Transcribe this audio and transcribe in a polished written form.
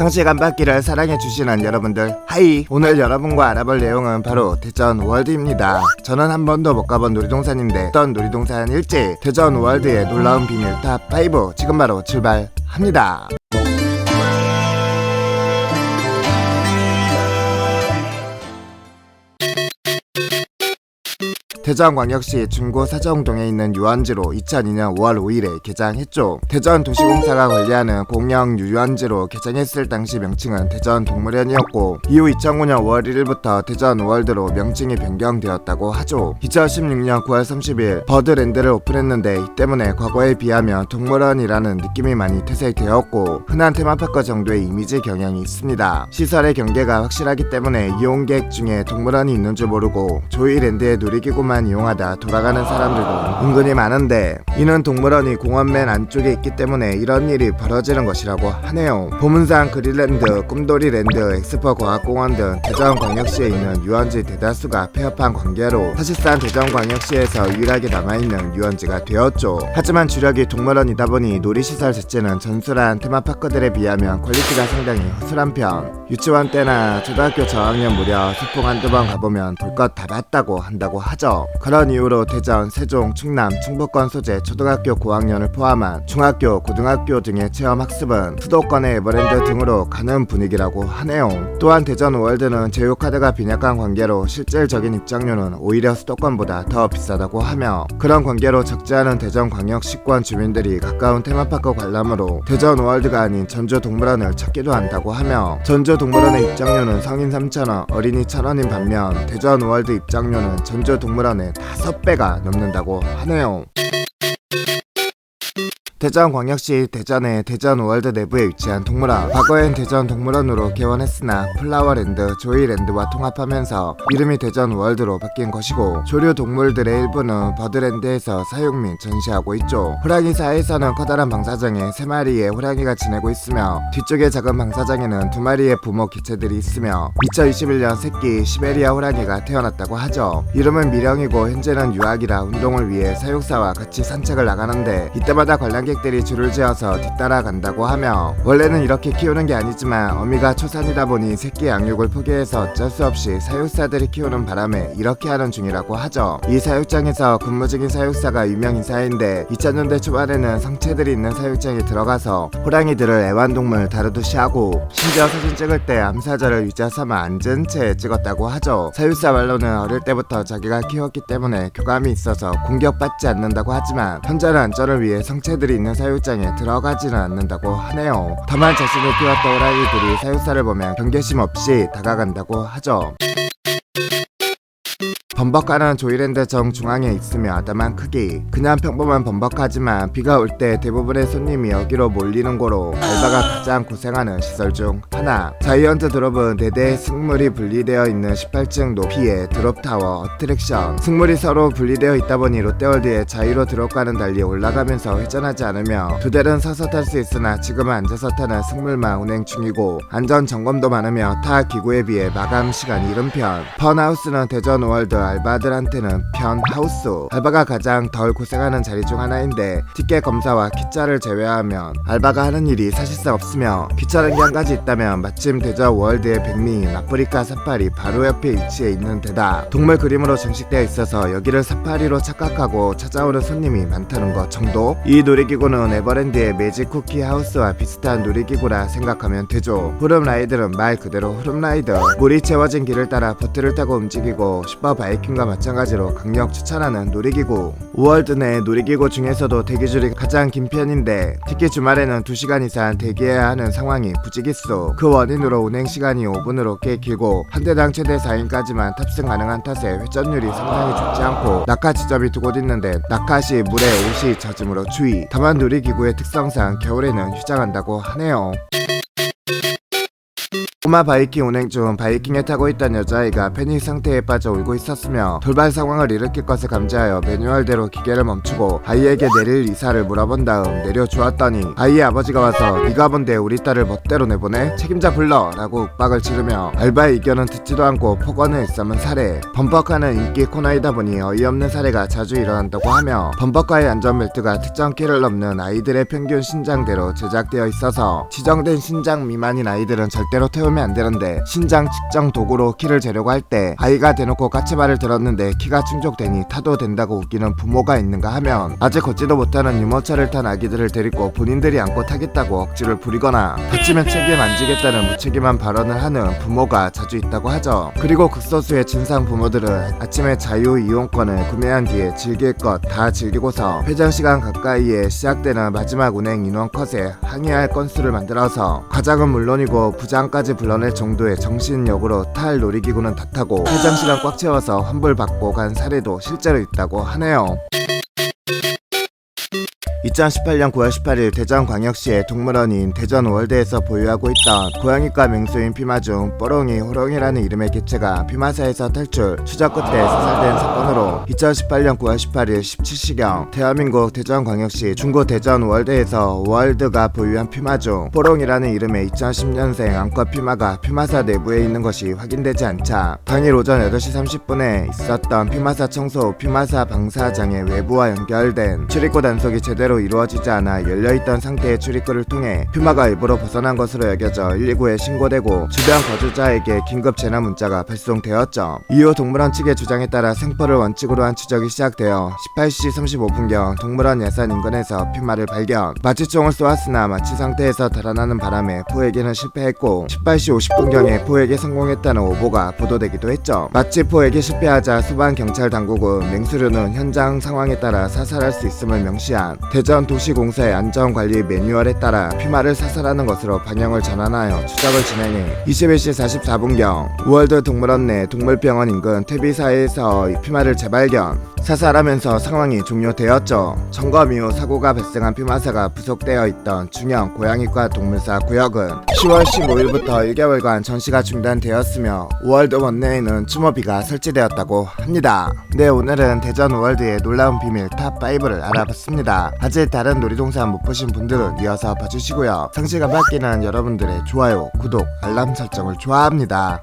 성시간 받기를 사랑해주시는 여러분들 하이. 오늘 여러분과 알아볼 내용은 바로 대전 월드입니다. 저는 한 번도 못 가본 놀이동산인데 어떤 놀이동산일지 대전 월드의 놀라운 비밀 탑5 지금 바로 출발합니다. 대전광역시 중구 사정동에 있는 유원지로 2002년 5월 5일에 개장했죠. 대전도시공사가 관리하는 공영 유원지로 개장했을 당시 명칭은 대전동물원이었고 이후 2009년 5월 1일부터 대전월드로 명칭이 변경되었다고 하죠. 2016년 9월 30일 버드랜드를 오픈했는데 이 때문에 과거에 비하면 동물원이라는 느낌이 많이 퇴색되었고 흔한 테마파크 정도의 이미지 경향이 있습니다. 시설의 경계가 확실하기 때문에 이용객 중에 동물원이 있는 줄 모르고 조이랜드의 놀이기구만 이용하다 돌아가는 사람들도 은근히 많은데 이는 동물원이 공원 맨 안쪽에 있기 때문에 이런 일이 벌어지는 것이라고 하네요. 보문산 그린랜드, 꿈돌이랜드, 엑스포 과학공원 등 대전광역시에 있는 유원지 대다수가 폐업한 관계로 사실상 대전광역시에서 유일하게 남아있는 유원지가 되었죠. 하지만 주력이 동물원이다 보니 놀이시설 자체는 전술한 테마파크들에 비하면 퀄리티가 상당히 허술한 편. 유치원 때나 초등학교 저학년 무려 소풍 한두 번 가보면 볼 것 다 봤다고 한다고 하죠. 그런 이유로 대전, 세종, 충남, 충북권 소재 초등학교 고학년을 포함한 중학교, 고등학교 등의 체험학습은 수도권의 에버랜드 등으로 가는 분위기라고 하네요. 또한 대전 월드는 제휴카드가 빈약한 관계로 실질적인 입장료는 오히려 수도권보다 더 비싸다고 하며 그런 관계로 적지 않은 대전광역시권 주민들이 가까운 테마파크 관람으로 대전 월드가 아닌 전주동물원을 찾기도 한다고 하며 전주동물원의 입장료는 성인 3,000원, 어린이 1,000원인 반면 대전 월드 입장료는 전주동물원의 5배가 넘는다고 하네요. 대전광역시 대전의 대전월드 내부에 위치한 동물원. 과거엔 대전동물원으로 개원했으나 플라워랜드, 조이랜드와 통합하면서 이름이 대전월드로 바뀐 것이고 조류 동물들의 일부는 버드랜드에서 사육 및 전시하고 있죠. 호랑이사에서는 커다란 방사장에 3마리의 호랑이가 지내고 있으며 뒤쪽에 작은 방사장에는 2마리의 부모 개체들이 있으며 2021년 새끼 시베리아 호랑이가 태어났다고 하죠. 이름은 미령이고 현재는 유학이라 운동을 위해 사육사와 같이 산책을 나가는데 이때마다 관람객들이 줄을 지어서 뒤따라간다고 하며 원래는 이렇게 키우는 게 아니지만 어미가 초산이다 보니 새끼 양육을 포기해서 어쩔 수 없이 사육사들이 키우는 바람에 이렇게 하는 중이라고 하죠. 이 사육장에서 근무 중인 사육사가 유명 인사인데 2000년대 초반에는 성체들이 있는 사육장에 들어가서 호랑이들을 애완동물 다루듯이 하고 심지어 사진 찍을 때 암사자를 위자 삼아 앉은 채 찍었다고 하죠. 사육사 말로는 어릴 때부터 자기가 키웠기 때문에 교감이 있어서 공격받지 않는다고 하지만 현재는 안전을 위해 성체들이 있는 사육장에 들어가지는 않는다고 하네요. 다만 자신이 키웠던 호랑이들이 사육사를 보면 경계심 없이 다가간다고 하죠. 범벅가는 조이랜드 정중앙에 있으며 아담한 크기. 그냥 평범한 범벅하지만 비가 올 때 대부분의 손님이 여기로 몰리는 거로 알바가 가장 고생하는 시설 중 하나. 자이언트 드롭은 4대의 승물이 분리되어 있는 18층 높이의 드롭타워 어트랙션. 승물이 서로 분리되어 있다 보니 롯데월드의 자이로 드롭과는 달리 올라가면서 회전하지 않으며 2대는 서서 탈 수 있으나 지금은 앉아서 타는 승물만 운행 중이고 안전 점검도 많으며 타 기구에 비해 마감 시간이 이른 편. 펀하우스는 대전 월드 알바들한테는 편하우스. 알바가 가장 덜 고생하는 자리 중 하나인데 티켓 검사와 기차를 제외하면 알바가 하는 일이 사실상 없으며 귀찮은 게 한 가지 있다면 마침 대전 월드의 백미인 아프리카 사파리 바로 옆에 위치해 있는 데다 동물 그림으로 장식되어 있어서 여기를 사파리로 착각하고 찾아오는 손님이 많다는 것 정도? 이 놀이기구는 에버랜드의 매직 쿠키 하우스와 비슷한 놀이기구라 생각하면 되죠. 후름라이드는 말 그대로 후름라이드. 물이 채워진 길을 따라 보트를 타고 움직이고 슈퍼 바이킹과 마찬가지로 강력 추천하는 놀이기구. 월드 내 놀이기구 중에서도 대기줄이 가장 긴 편인데 특히 주말에는 2시간 이상 대기해야 하는 상황이 부지기수. 그 원인으로 운행시간이 5분으로 꽤 길고 한 대당 최대 4인까지만 탑승 가능한 탓에 회전율이 상당히 좋지 않고 낙하 지점이 2곳 있는데 낙하시 물에 옷이 젖음으로 주의. 다만 놀이기구의 특성상 겨울에는 휴장한다고 하네요. 꼬마 바이킹 운행 중 바이킹에 타고 있던 여자아이가 패닉 상태에 빠져 울고 있었으며 돌발 상황을 일으킬 것을 감지하여 매뉴얼대로 기계를 멈추고 아이에게 내릴 이사를 물어본 다음 내려주었더니 아이의 아버지가 와서 네가 뭔데 우리 딸을 멋대로 내보내? 책임자 불러! 라고 윽박을 지르며 알바의 의견은 듣지도 않고 폭언을 일삼은 사례. 범퍼카는 인기 코너이다 보니 어이없는 사례가 자주 일어난다고 하며 범퍼카의 안전벨트가 특정 키를 넘는 아이들의 평균 신장대로 제작되어 있어서 지정된 신장 미만인 아이들은 절대로 태우면 안 되는데 신장 측정 도구로 키를 재려고 할 때 아이가 대놓고 까치발을 들었는데 키가 충족되니 타도 된다고 웃기는 부모가 있는가 하면 아직 걷지도 못하는 유모차를 탄 아기들을 데리고 본인들이 안고 타겠다고 억지를 부리거나 다치면 책임 안 지겠다는 무책임한 발언을 하는 부모가 자주 있다고 하죠. 그리고 극소수의 진상 부모들은 아침에 자유 이용권을 구매한 뒤에 즐길 것 다 즐기고서 회전 시간 가까이에 시작되는 마지막 운행 인원 컷에 항의할 건수를 만들어서 가장은 물론이고 부장까지 불러낼 정도의 정신력으로 탈 놀이기구는 다 타고 회전 시간 꽉 채워서 환불받고 간 사례도 실제로 있다고 하네요. 2018년 9월 18일 대전광역시의 동물원인 대전월드에서 보유하고 있던 고양이과 맹수인 피마 중 뽀롱이 호롱이라는 이름의 개체가 피마사에서 탈출, 추적 끝에 사살된 사건으로 2018년 9월 18일 17시경 대한민국 대전광역시 중구 대전월드에서 월드가 보유한 피마 중 뽀롱이라는 이름의 2010년생 암컷 피마가 피마사 내부에 있는 것이 확인되지 않자 당일 오전 8시 30분에 있었던 피마사 청소 후 피마사 방사장의 외부와 연결된 출입구 단속이 제대로 이루어지지 않아 열려있던 상태의 출입구를 통해 피마가 일부러 벗어난 것으로 여겨져 119에 신고되고 주변 거주자에게 긴급 재난 문자가 발송되었죠. 이후 동물원 측의 주장에 따라 생포를 원칙으로 한 추적이 시작되어 18시 35분경 동물원 예산 인근에서 피마를 발견. 마취총을 쏘았으나 마취 상태에서 달아나는 바람에 포획에는 실패했고 18시 50분경에 포획에 성공했다는 오보가 보도되기도 했죠. 마치 포획에 실패하자 수반 경찰 당국은 맹수류는 현장 상황에 따라 사살할 수 있음을 명시한 대전도시공사의 안전관리 매뉴얼에 따라 피마를 사살하는 것으로 방향을 전환하여 추적을 진행해 21시 44분경 우월드 동물원 내 동물병원 인근 퇴비사에서 피마를 재발견, 사살하면서 상황이 종료되었죠. 점검 이후 사고가 발생한 피마사가 부속되어 있던 중형 고양이과 동물사 구역은 10월 15일부터 1개월간 전시가 중단되었으며 우월드 원내에는 추모비가 설치되었다고 합니다. 네, 오늘은 대전 우월드의 놀라운 비밀 탑5를 알아봤습니다. 아직 다른 놀이동산 못 보신 분들은 이어서 봐주시고요. 상실감 받기는 여러분들의 좋아요, 구독, 알람 설정을 좋아합니다.